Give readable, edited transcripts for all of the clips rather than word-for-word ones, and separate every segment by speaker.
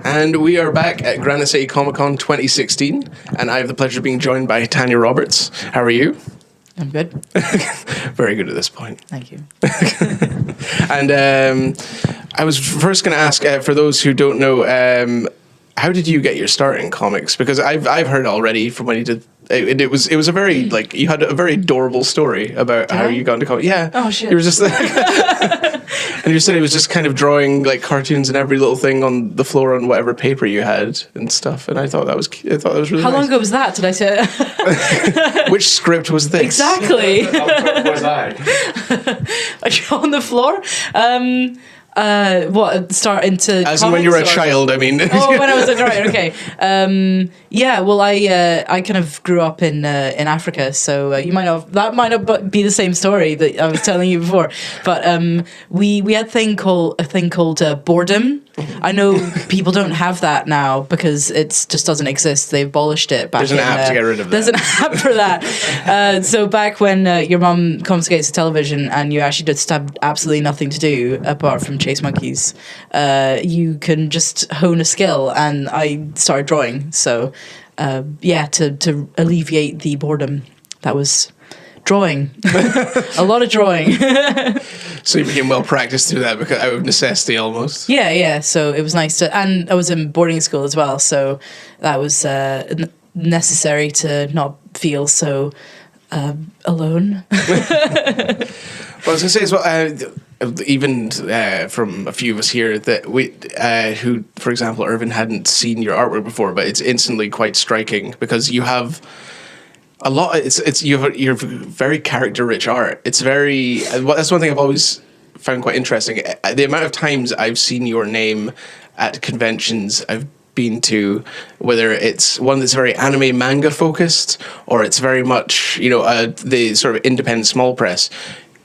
Speaker 1: And we are back at Granite City Comic Con 2016, and I have the pleasure of being joined by Tanya Roberts. How are you?
Speaker 2: I'm good.
Speaker 1: Very good at this point.
Speaker 2: Thank you.
Speaker 1: And I was first going to ask, for those who don't know, how did you get your start in comics? Because I've heard already from when you did. It was a very, like, you had a very adorable story about how you got into comics. Yeah.
Speaker 2: Oh, shit.
Speaker 1: You were just and you said it was just kind of drawing like cartoons and every little thing on the floor on whatever paper you had and stuff. And I thought that was really
Speaker 2: How
Speaker 1: nice.
Speaker 2: long ago was that? Did I say it?
Speaker 1: Which script was this?
Speaker 2: Exactly.
Speaker 1: Was I?
Speaker 2: Are you on the floor? What, start into
Speaker 1: As in when you were a child, I mean.
Speaker 2: Oh, when I was right, okay. Yeah, well, I kind of grew up in Africa, so that might not be the same story that I was telling you before. But we had a thing called boredom. I know people don't have that now because it just doesn't exist. They abolished it back.
Speaker 1: There's an app to get rid of that.
Speaker 2: There's an app for that. So back when your mum confiscates the television and you actually just have absolutely nothing to do apart from chase monkeys, you can just hone a skill, and I started drawing. So to alleviate the boredom, that was drawing. A lot of drawing.
Speaker 1: So you became well practiced through that because out of necessity almost.
Speaker 2: Yeah. So it was nice and I was in boarding school as well, so that was necessary to not feel so alone.
Speaker 1: Well, I was going to say as well, even from a few of us here that we, who, for example, Irvin hadn't seen your artwork before, but it's instantly quite striking because you have a lot. You're very character-rich art. It's very. That's one thing I've always found quite interesting. The amount of times I've seen your name at conventions I've been to, whether it's one that's very anime manga focused or it's very much the sort of independent small press.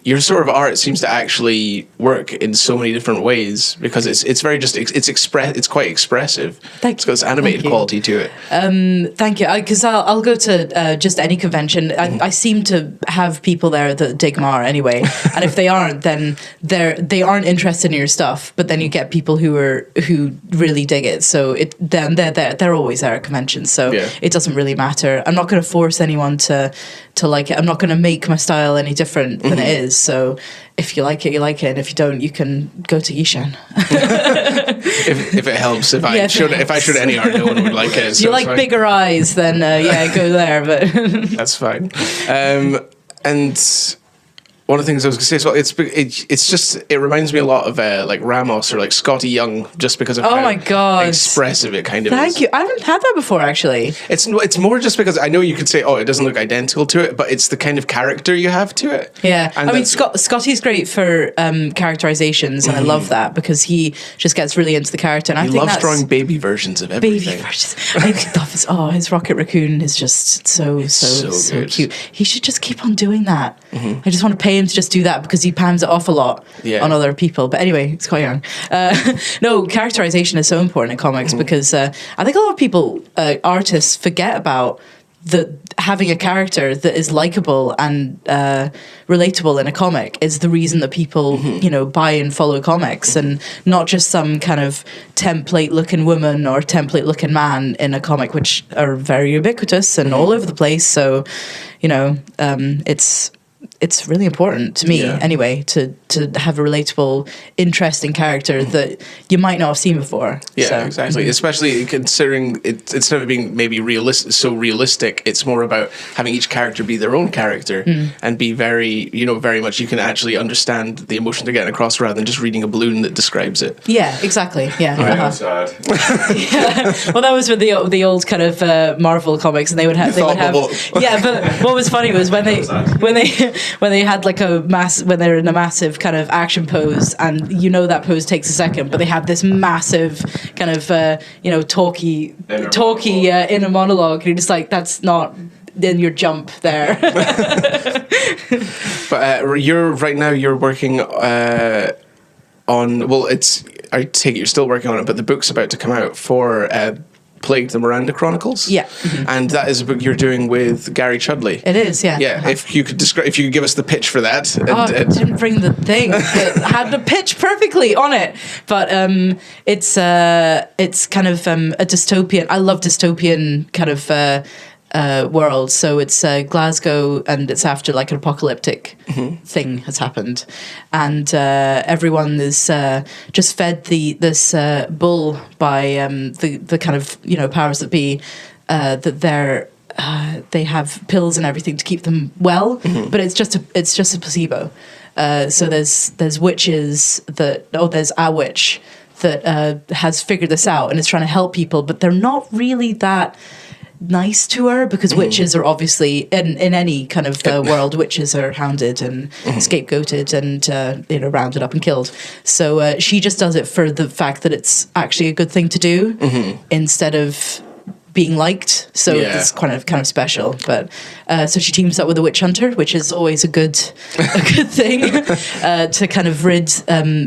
Speaker 1: Your sort of art seems to actually work in so many different ways because it's very just it's quite expressive. It's got this animated quality to it.
Speaker 2: Thank you. Because I'll go to just any convention. I seem to have people there that dig my art anyway, and if they aren't, then they aren't interested in your stuff. But then you get people who really dig it. So they're always there at conventions. So it doesn't really matter. I'm not going to force anyone to like it. I'm not going to make my style any different than it is. So if you like it, you like it, and if you don't, you can go to Yishan.
Speaker 1: if it helps, if I showed any art, no one would like it.
Speaker 2: So you like bigger eyes, then go there. But
Speaker 1: that's fine. And one of the things I was going to say as well, it's just, it reminds me a lot of like Ramos or like Scotty Young, just because of how
Speaker 2: my God.
Speaker 1: expressive it kind of is.
Speaker 2: Thank you. I haven't had that before, actually.
Speaker 1: It's more just because I know you could say, it doesn't look identical to it, but it's the kind of character you have to it.
Speaker 2: Yeah. And I mean, Scotty's great for characterisations, and I love that because he just gets really into the character. And
Speaker 1: he loves drawing baby versions of everything.
Speaker 2: Baby versions. I love his Rocket Raccoon is just so cute. He should just keep on doing that. I just want to pay him to just do that because he palms it off a lot on other people. But anyway, it's quite young. No, characterization is so important in comics because I think a lot of people, artists, forget about having a character that is likable and relatable in a comic is the reason that people buy and follow comics, and not just some kind of template looking woman or template looking man in a comic, which are very ubiquitous and all over the place. So it's really important to me anyway to have a relatable, interesting character that you might not have seen before.
Speaker 1: Yeah, so, exactly. Especially considering it, instead of being maybe realistic, it's more about having each character be their own character and be very, very much you can actually understand the emotion they're getting across rather than just reading a balloon that describes it.
Speaker 2: Yeah, exactly. Yeah.
Speaker 3: I'm sad.
Speaker 2: Well, that was with the old kind of Marvel comics, and they would have. Yeah, but what was funny was when they had like when they're in a massive kind of action pose, and that pose takes a second, but they have this massive kind of talky inner monologue, and you're just like, that's not in your jump there.
Speaker 1: But you're working on, I take it you're still working on it, but the book's about to come out for Plagued the Miranda Chronicles.
Speaker 2: Yeah.
Speaker 1: And that is a book you're doing with Gary Chudley.
Speaker 2: It is, yeah.
Speaker 1: Yeah, if you could give us the pitch for that.
Speaker 2: I didn't bring the thing. It had the pitch perfectly on it. But it's kind of a dystopian, I love dystopian kind of world. So it's Glasgow, and it's after like an apocalyptic thing has happened, and everyone is just fed this bull by the kind of powers that be, that they have pills and everything to keep them well, but it's just a placebo. So there's witches there's a witch that has figured this out and is trying to help people, but they're not really that nice to her, because witches are obviously in any kind of world, witches are hounded and scapegoated and rounded up and killed. So she just does it for the fact that it's actually a good thing to do instead of being liked. So it's kind of special. But so she teams up with a witch hunter, which is always a good thing, to kind of rid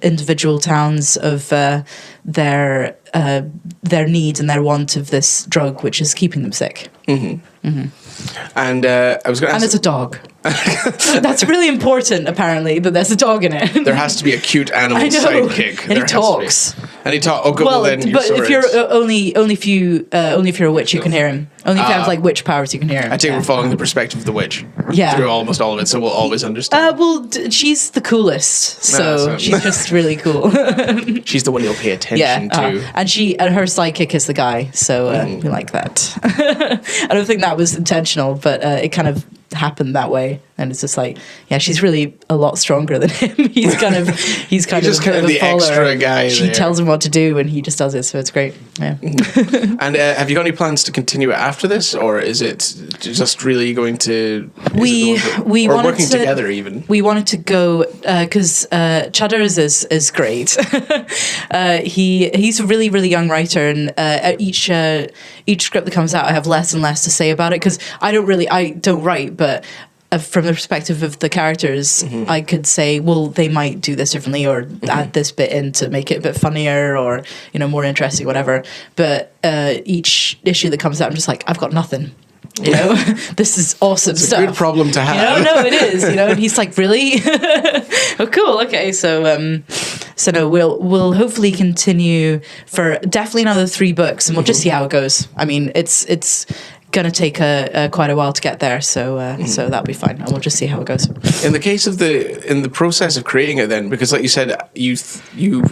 Speaker 2: individual towns of their need and their want of this drug, which is keeping them sick. And I was going to ask, and there's a dog. That's really important, apparently, that there's a dog in it.
Speaker 1: There has to be a cute animal sidekick.
Speaker 2: And he talks.
Speaker 1: And he talks. Oh, good. Well, then
Speaker 2: but if you're only if you're a witch, you can hear him. Only if you have like witch powers, you can hear him.
Speaker 1: I think we're following the perspective of the witch.
Speaker 2: Yeah.
Speaker 1: Through almost all of it, so we'll always understand.
Speaker 2: She's the coolest, so she's just really cool.
Speaker 1: She's the one you'll pay attention to.
Speaker 2: And her sidekick is the guy, so we like that. I don't think that was intentional, but it kind of happened that way, and it's just like, she's really a lot stronger than him. He's kind of
Speaker 1: the extra guy.
Speaker 2: She tells him what to do, and he just does it. So it's great. Yeah.
Speaker 1: And have you got any plans to continue it after this, or is it just really going to? We wanted working together even. We wanted to go because Chadders is great. He's a really really young writer, and each script that comes out, I have less and less to say about it, because I don't write. But from the perspective of the characters, I could say, well, they might do this differently, or add this bit in to make it a bit funnier, or more interesting, whatever. But each issue that comes out, I'm just like, I've got nothing. This is awesome it's
Speaker 2: stuff.
Speaker 1: It's a good problem to have.
Speaker 2: No, it is. And he's like, really? Oh, cool. Okay, so no, we'll hopefully continue for definitely another 3 books, and we'll just see how it goes. I mean, it's gonna take quite a while to get there, so that'll be fine, and we'll just see how it goes.
Speaker 1: In the case of in the process of creating it, then, because like you said, you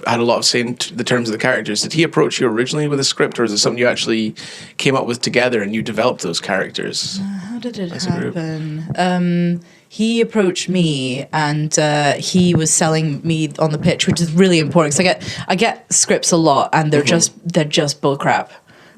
Speaker 1: had a lot of say in the terms of the characters. Did he approach you originally with a script, or is it something you actually came up with together and you developed those characters?
Speaker 2: How did it happen? He approached me, and he was selling me on the pitch, which is really important, because I get scripts a lot, and they're just bullcrap.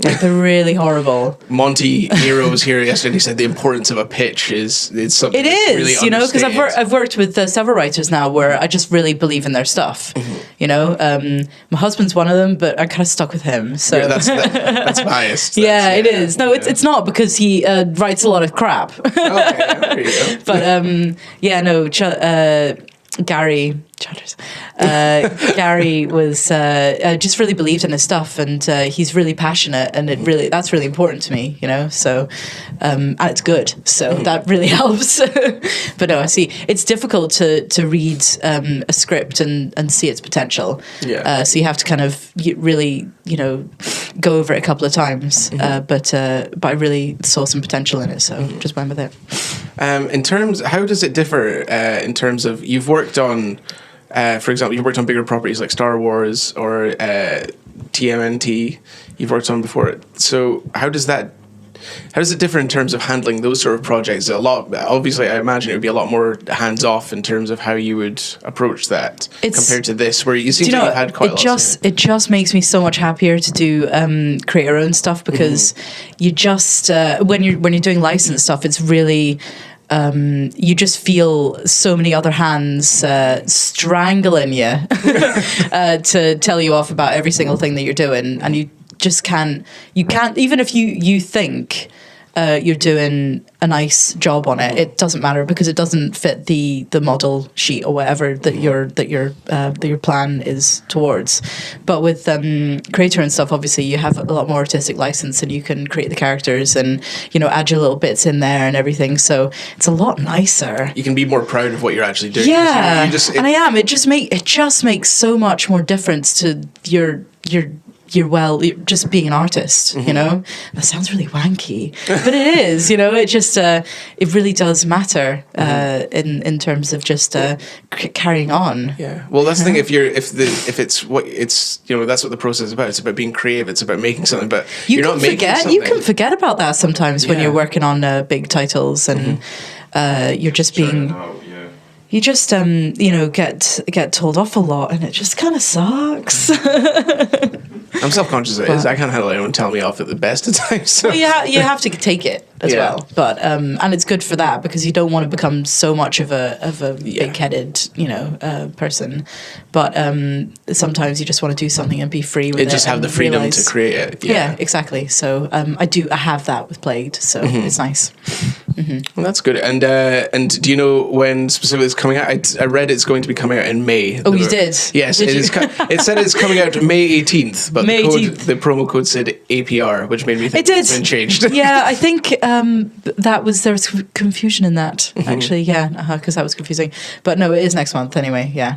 Speaker 2: Like, they're really horrible.
Speaker 1: Monty Hero was here yesterday. He said the importance of a pitch is something. It is,
Speaker 2: really because I've worked with several writers now where I just really believe in their stuff. My husband's one of them, but I kind of stuck with him. So
Speaker 1: that's biased.
Speaker 2: It is. No, it's not, because he writes a lot of crap.
Speaker 1: Okay, there you go.
Speaker 2: But Gary was just really believed in his stuff, and he's really passionate, and that's really important to me, so and it's good, so that really helps. But no, I see it's difficult to read a script and see its potential. So you have to kind of really go over it a couple of times, but I really saw some potential in it, so just went with it.
Speaker 1: How does it differ in terms of, you've worked on, for example, you've worked on bigger properties like Star Wars or TMNT, you've worked on before. So how does it differ in terms of handling those sort of projects? Obviously, I imagine it would be a lot more hands-off in terms of how you would approach that compared to this, where you seem to have had quite a lot.
Speaker 2: It just makes me so much happier to do create your own stuff, because you just when you're doing licensed stuff, it's really you just feel so many other hands strangling you to tell you off about every single thing that you're doing, and you just can't even if you think you're doing a nice job on it, it doesn't matter because it doesn't fit the model sheet or whatever that your plan is towards. But with creator and stuff, obviously you have a lot more artistic license and you can create the characters and, you know, add your little bits in there and everything. So it's a lot nicer.
Speaker 1: You can be more proud of what you're actually doing.
Speaker 2: Yeah, and I am. It just makes so much more difference to your just being an artist, you know. That sounds really wanky, but it is, you know. It just it really does matter in terms of just carrying on.
Speaker 1: Yeah. Well, that's the thing. If it's what it's, you know, that's what the process is about. It's about being creative. It's about making something. But you're not making something.
Speaker 2: You can forget about that sometimes when you're working on big titles and you're just being. You just, you know, get told off a lot, and it just kind of sucks.
Speaker 1: I'm self-conscious of it. I can't handle anyone telling me off at the best of times. So.
Speaker 2: Well, you have to take it as well, but and it's good for that because you don't want to become so much of a big-headed, you know, person. But sometimes you just want to do something and be free with it.
Speaker 1: Just have the freedom to create it.
Speaker 2: Yeah, exactly. So I have that with Plagued, so it's nice.
Speaker 1: Well, that's good. And do you know when specifically it's coming out? I read it's going to be coming out in May.
Speaker 2: Oh, you did?
Speaker 1: Yes,
Speaker 2: did
Speaker 1: it is. It said it's coming out May 18th, but the promo code said APR, which made me think it's been changed.
Speaker 2: Yeah, I think there was confusion in that actually. Yeah, because that was confusing. But no, it is next month anyway. Yeah,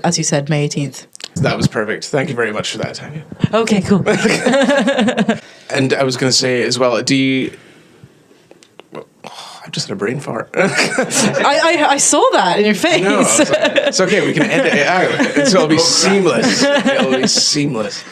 Speaker 2: as you said, May 18th.
Speaker 1: That was perfect. Thank you very much for that, Tanya.
Speaker 2: Okay, cool.
Speaker 1: And I was going to say as well, do you... I just had a brain fart.
Speaker 2: I saw that in your face.
Speaker 1: No, it's okay. We can edit it out. It'll be seamless. It'll be seamless.